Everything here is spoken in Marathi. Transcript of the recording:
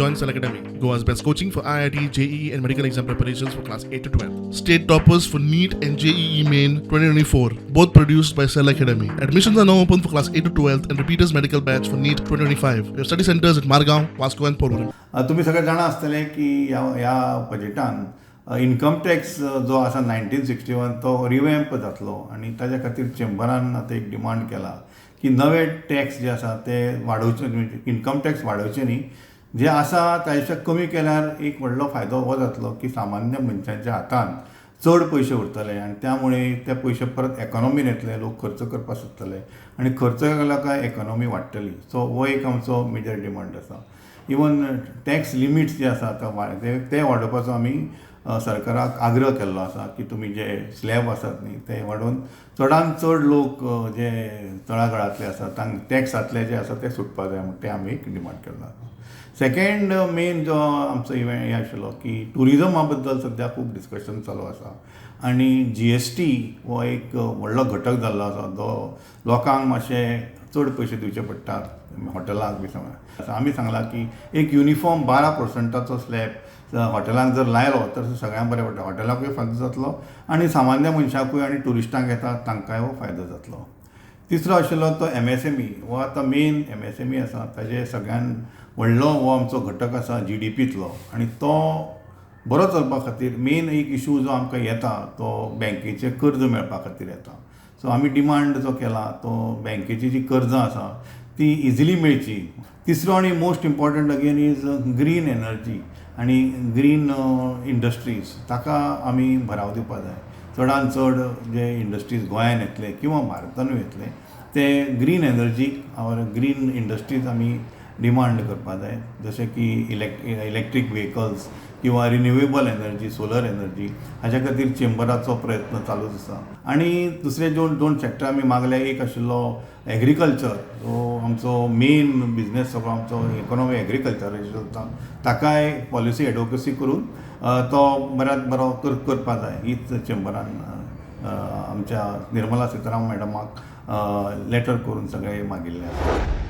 Join Cell Academy, Goa's best coaching for IIT, JEE, and medical exam preparations for class 8 to 12. State toppers for NEET and JEE Main 2024, both produced by Cell Academy. Admissions are now open for class 8 to 12th and repeaters medical batch for NEET 2025. We have study centers at Margao, Vasco, and Porvorim. तुम्ही सगळे जाणा आसतले की ह्या बजेटान इन्कम टॅक्स जो आसा 1961 तो रिवॅम्प जातलो आनी ताज्या खातीर चेंबरान आतां एक डिमांड केला की नवे टॅक्स जे आसा ते वाडोवचे, इन्कम टॅक्स वाडोवचे न्ही, जे आसा ताच्या कमी केल्यार एक व्हडलो फायदो हो जातलो की सामान्य मनशांच्या हातान चड पयशे उरतले आनी त्यामुळे ते पयशे परत इकॉनॉमीन येतले, लोक खर्च करपाक सोदतले आनी खर्च केला काय इकॉनॉमी वाडटली. सो हो एक आमचो मेजर डिमांड आसा. इवन टॅक्स लिमिट्स जे आसा ते वाडोवपाचो आमी सरकाराक आग्रह केल्लो आसा की तुमी जे स्लॅब आसात न्ही ते वाडोवन चडांत चड लोक जे तळागाळांतले आसा तांकां टॅक्सांतले जे आसा ते सुटपाक जाय म्हणून ते आमी एक डिमांड केल्लो आसा. सेकेंड मेन जो आमचो इव्हेंट हे आशिल्लो की टुरिजमा बद्दल सद्या खूब डिस्कशन चालू आसा आनी GST हो एक व्हडलो घटक जाल्लो आसा जो लोकांक मातशे चड पयशे दिवचे पडटात हॉटेलांक बी सांगला. आमी सांगला की एक युनिफॉर्म 12% स्लॅब हॉटेलांक जर लायलो तर सगळ्यांक बरें पडटा, हॉटेलाकूय फायदो जातलो आनी सामान्य मनशाकूय आनी टुरिस्टांक येतात तांकांय हो फायदो जातलो. तिसरो आशिल्लो तो MSME हो आतां मेन MSME आसा, ताजे सगळ्यान व्हडलो हो आमचो घटक आसा GDPंतलो आनी तो बरो चलपा खातीर मेन एक इशू जो आमकां येता तो बँकेचे कर्ज मेळपा खातीर येता. सो आमी डिमांड जो केला तो बँकेची जी कर्जां आसा ती इजिली मेळची. तिसरो आनी most important again is green energy आनी ग्रीन इंडस्ट्रीज, ताका आमी भराव दिवपाक जाय. चडांत चड जे इंडस्ट्रीज गोंयांत येतले किंवा भारतानूय येतले ते ग्रीन एनर्जीक और ग्रीन इंडस्ट्रीज आमी डिमांड करपाक जाय, जशें की इलेक्ट्रीक व्हेकल्स किंवा रिन्युवेबल एनर्जी, सोलर एनर्जी, हाच्या खातीर चेंबराचो प्रयत्न चालूच आसा. आनी दुसरे दोन सेक्टर आमी मागले. एक आशिल्लो एग्रीकल्चर, जो आमचो मेन बिजनेस सगळो आमचो इकॉनॉमी एग्रीकल्चराचेर चलता, ताकाय पॉलिसी एडवोकेसी करून तो बऱ्यांत बरो करपाक जाय. हीच चेंबरान आमच्या निर्मला सीतारामन मॅडमाक लेटर करून सगळे मागिल्ले आसा.